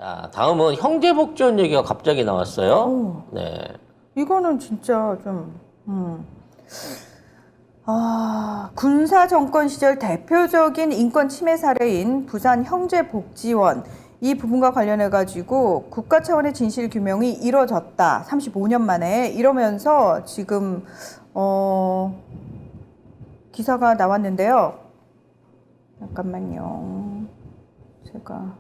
자, 다음은 형제복지원 얘기가 갑자기 나왔어요. 오. 네. 이거는 진짜 좀, 군사 정권 시절 대표적인 인권 침해 사례인 부산 형제복지원 이 부분과 관련해가지고 국가 차원의 진실 규명이 이뤄졌다. 35년 만에 이러면서 지금, 기사가 나왔는데요. 잠깐만요. 제가.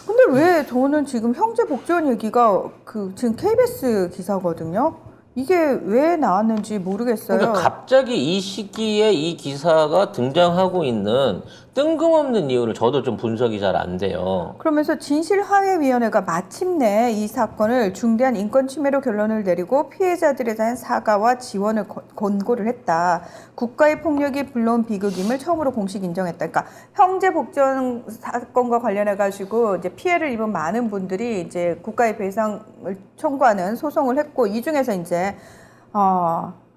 근데 왜 저는 지금 형제복지원 얘기가 지금 KBS 기사거든요. 이게 왜 나왔는지 모르겠어요. 그러니까 갑자기 이 시기에 이 기사가 등장하고 있는 뜬금없는 이유를 저도 좀 분석이 잘 안 돼요. 그러면서 진실화해위원회가 마침내 이 사건을 중대한 인권 침해로 결론을 내리고 피해자들에 대한 사과와 지원을 권고를 했다. 국가의 폭력이 불러온 비극임을 처음으로 공식 인정했다. 그러니까 형제복지원 사건과 관련해가지고 이제 피해를 입은 많은 분들이 이제 국가의 배상을 청구하는 소송을 했고 이 중에서 이제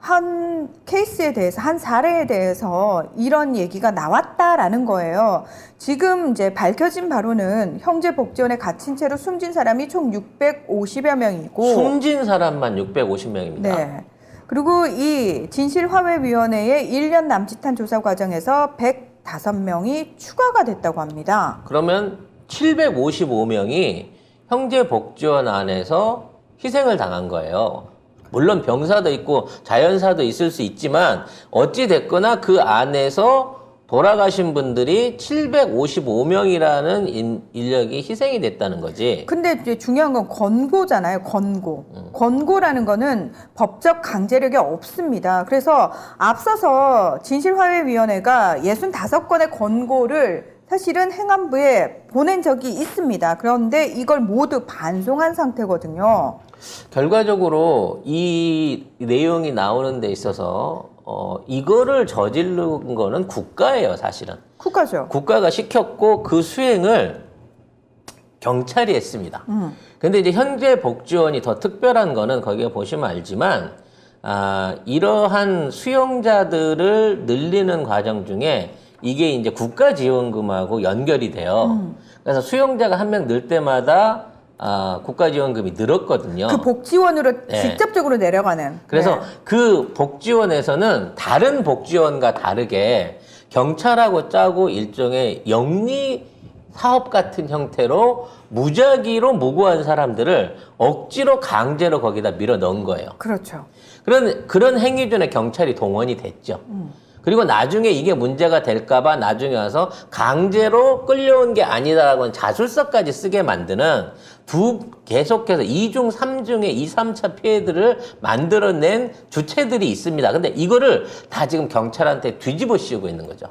한 케이스에 대해서, 한 사례에 대해서 이런 얘기가 나왔다라는 거예요. 지금 이제 밝혀진 바로는 형제복지원에 갇힌 채로 숨진 사람이 총 650여 명이고. 숨진 사람만 650명입니다. 네. 그리고 이 진실화해위원회의 1년 남짓한 조사 과정에서 105명이 추가가 됐다고 합니다. 그러면 755명이 형제복지원 안에서 희생을 당한 거예요. 물론 병사도 있고 자연사도 있을 수 있지만 어찌 됐거나 그 안에서 돌아가신 분들이 755명이라는 인력이 희생이 됐다는 거지. 근데 이제 중요한 건 권고잖아요. 권고. 권고라는 거는 법적 강제력이 없습니다. 그래서 앞서서 진실화해위원회가 65건의 권고를 사실은 행안부에 보낸 적이 있습니다. 그런데 이걸 모두 반송한 상태거든요. 결과적으로 이 내용이 나오는 데 있어서 이거를 저지른 거는 국가예요, 사실은. 국가죠. 국가가 시켰고 그 수행을 경찰이 했습니다. 근데 이제 현재 복지원이 더 특별한 거는 거기에 보시면 알지만 이러한 수용자들을 늘리는 과정 중에 이게 이제 국가지원금하고 연결이 돼요. 그래서 수용자가 한 명 늘 때마다 국가지원금이 늘었거든요. 그 복지원으로 네. 직접적으로 내려가는. 그래서 네. 그 복지원에서는 다른 복지원과 다르게 경찰하고 짜고 일종의 영리 사업 같은 형태로 무작위로 무고한 사람들을 억지로 강제로 거기다 밀어 넣은 거예요. 그렇죠. 그런 행위 중에 경찰이 동원이 됐죠. 그리고 나중에 이게 문제가 될까봐 나중에 와서 강제로 끌려온 게 아니다라고는 자술서까지 쓰게 만드는 계속해서 2중, 3중의 2, 3차 피해들을 만들어낸 주체들이 있습니다. 근데 이거를 다 지금 경찰한테 뒤집어 씌우고 있는 거죠.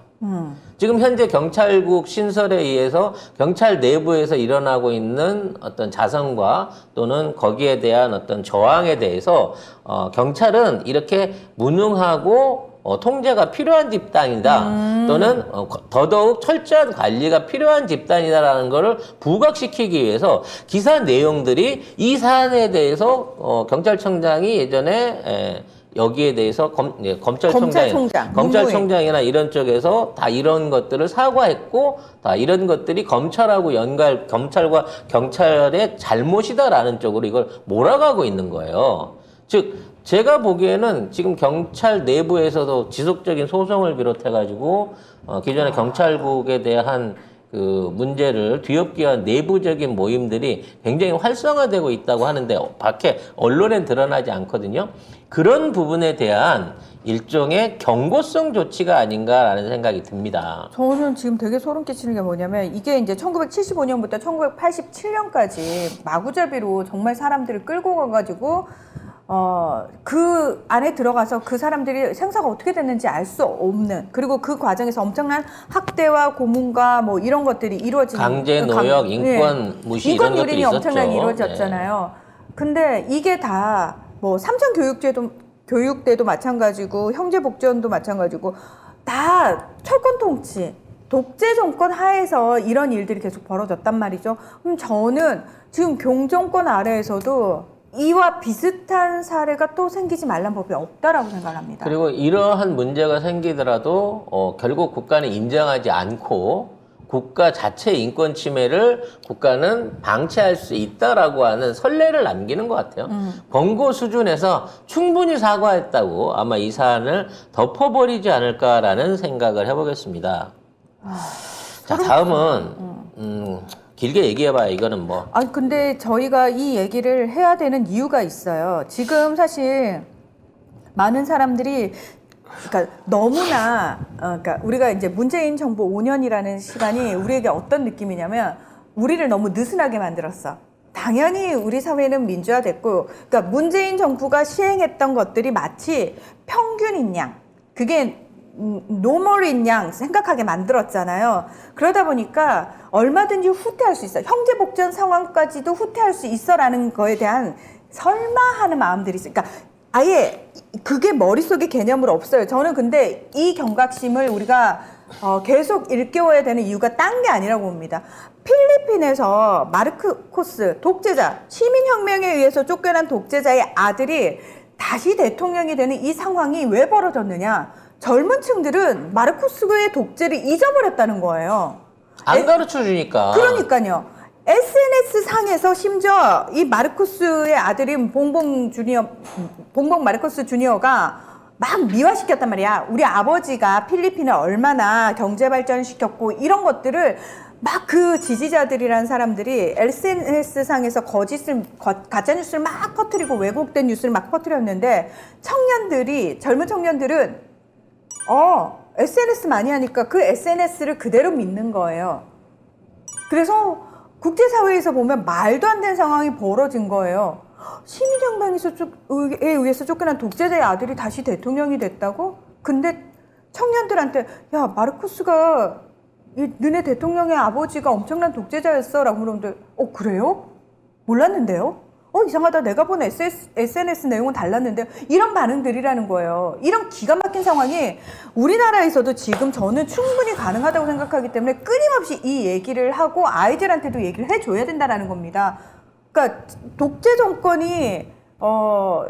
지금 현재 경찰국 신설에 의해서 경찰 내부에서 일어나고 있는 어떤 자성과 또는 거기에 대한 어떤 저항에 대해서 경찰은 이렇게 무능하고 통제가 필요한 집단이다 또는 더더욱 철저한 관리가 필요한 집단이다라는 것을 부각시키기 위해서 기사 내용들이 이 사안에 대해서 경찰청장이 예전에 여기에 대해서 검찰총장이나 이런 쪽에서 다 이런 것들을 사과했고 다 이런 것들이 검찰하고 검찰과 경찰의 잘못이다라는 쪽으로 이걸 몰아가고 있는 거예요. 즉 제가 보기에는 지금 경찰 내부에서도 지속적인 소송을 비롯해가지고 기존의 경찰국에 대한 그 문제를 뒤엎기 위한 내부적인 모임들이 굉장히 활성화되고 있다고 하는데 밖에 언론엔 드러나지 않거든요. 그런 부분에 대한 일종의 경고성 조치가 아닌가라는 생각이 듭니다. 저는 지금 되게 소름 끼치는 게 뭐냐면 이게 이제 1975년부터 1987년까지 마구잡이로 정말 사람들을 끌고 가가지고 그 안에 들어가서 그 사람들이 생사가 어떻게 됐는지 알 수 없는, 그리고 그 과정에서 엄청난 학대와 고문과 뭐 이런 것들이 이루어지는 강제 노역, 인권 무시 이런 것들이 인권 유린이 있었죠. 엄청나게 이루어졌잖아요. 근데 이게 다 뭐 삼천 교육대도 마찬가지고 형제복지원도 마찬가지고 다 철권 통치, 독재 정권 하에서 이런 일들이 계속 벌어졌단 말이죠. 그럼 저는 지금 경정권 아래에서도 이와 비슷한 사례가 또 생기지 말란 법이 없다라고 생각합니다. 그리고 이러한 문제가 생기더라도 결국 국가는 인정하지 않고 국가 자체의 인권 침해를 국가는 방치할 수 있다라고 하는 선례를 남기는 것 같아요. 권고 수준에서 충분히 사과했다고 아마 이 사안을 덮어버리지 않을까라는 생각을 해보겠습니다. 자, 다음은 길게 얘기해봐야 이거는 뭐. 아니 근데 저희가 이 얘기를 해야 되는 이유가 있어요. 지금 사실 많은 사람들이 그러니까 너무나 그러니까 우리가 이제 문재인 정부 5년이라는 시간이 우리에게 어떤 느낌이냐면 우리를 너무 느슨하게 만들었어. 당연히 우리 사회는 민주화됐고, 그러니까 문재인 정부가 시행했던 것들이 마치 평균인 양, 그게 노멀인 양 생각하게 만들었잖아요. 그러다 보니까 얼마든지 후퇴할 수 있어. 형제복전 상황까지도 후퇴할 수 있어라는 거에 대한 설마 하는 마음들이 있어요. 그러니까 아예 그게 머릿속에 개념으로 없어요. 저는 근데 이 경각심을 우리가 계속 일깨워야 되는 이유가 딴 게 아니라고 봅니다. 필리핀에서 마르코스 독재자, 시민혁명에 의해서 쫓겨난 독재자의 아들이 다시 대통령이 되는 이 상황이 왜 벌어졌느냐. 젊은 층들은 마르코스의 독재를 잊어버렸다는 거예요. 안 가르쳐 주니까. 그러니까요. SNS 상에서 심지어 이 마르코스의 아들인 봉봉 마르코스 주니어가 막 미화시켰단 말이야. 우리 아버지가 필리핀을 얼마나 경제 발전시켰고 이런 것들을 막 그 지지자들이란 사람들이 SNS 상에서 가짜 뉴스를 막 퍼뜨리고 왜곡된 뉴스를 막 퍼뜨렸는데 젊은 청년들은 SNS 많이 하니까 그 SNS를 그대로 믿는 거예요. 그래서 국제사회에서 보면 말도 안 되는 상황이 벌어진 거예요. 시민혁명에 의해서 쫓겨난 독재자의 아들이 다시 대통령이 됐다고? 근데 청년들한테 야 마르코스가 너네 대통령의 아버지가 엄청난 독재자였어 라고 물었는데 그래요? 몰랐는데요? 이상하다. 내가 본 SNS 내용은 달랐는데 이런 반응들이라는 거예요. 이런 기가 막힌 상황이 우리나라에서도 지금 저는 충분히 가능하다고 생각하기 때문에 끊임없이 이 얘기를 하고 아이들한테도 얘기를 해줘야 된다는 겁니다. 그러니까 독재 정권이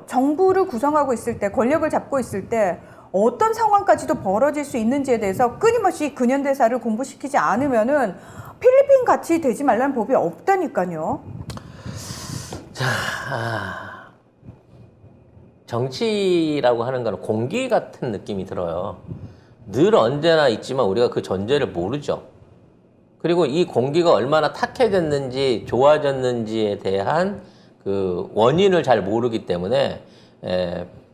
정부를 구성하고 있을 때, 권력을 잡고 있을 때 어떤 상황까지도 벌어질 수 있는지에 대해서 끊임없이 근현대사를 공부시키지 않으면은 필리핀 같이 되지 말라는 법이 없다니까요. 자, 정치라고 하는 건 공기 같은 느낌이 들어요. 늘 언제나 있지만 우리가 그 전제를 모르죠. 그리고 이 공기가 얼마나 탁해졌는지 좋아졌는지에 대한 그 원인을 잘 모르기 때문에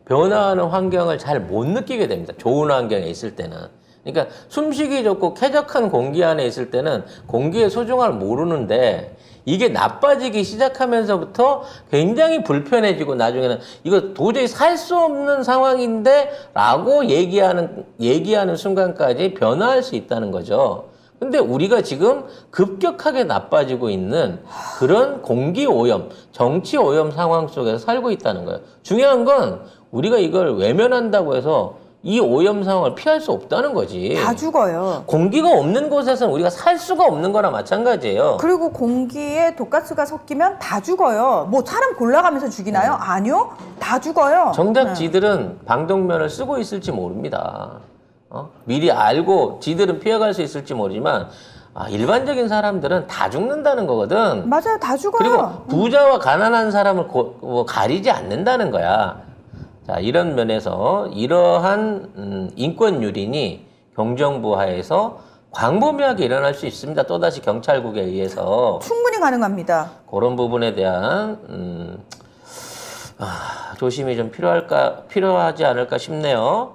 변화하는 환경을 잘 못 느끼게 됩니다. 좋은 환경에 있을 때는. 그러니까 숨쉬기 좋고 쾌적한 공기 안에 있을 때는 공기의 소중함을 모르는데 이게 나빠지기 시작하면서부터 굉장히 불편해지고 나중에는 이거 도저히 살 수 없는 상황인데 라고 얘기하는 순간까지 변화할 수 있다는 거죠. 근데 우리가 지금 급격하게 나빠지고 있는 그런 공기 오염, 정치 오염 상황 속에서 살고 있다는 거예요. 중요한 건 우리가 이걸 외면한다고 해서 이 오염 상황을 피할 수 없다는 거지. 다 죽어요. 공기가 없는 곳에서는 우리가 살 수가 없는 거나 마찬가지예요. 그리고 공기에 독가스가 섞이면 다 죽어요. 뭐 사람 골라가면서 죽이나요? 아니요. 다 죽어요. 정작 지들은 방독면을 쓰고 있을지 모릅니다. 미리 알고 지들은 피해갈 수 있을지 모르지만 일반적인 사람들은 다 죽는다는 거거든. 맞아요. 다 죽어요. 그리고 부자와 가난한 사람을 가리지 않는다는 거야. 자, 이런 면에서 이러한 인권 유린이 경정부 하에서 광범위하게 일어날 수 있습니다. 또다시 경찰국에 의해서. 충분히 가능합니다. 그런 부분에 대한 조심이 좀 필요하지 않을까 싶네요.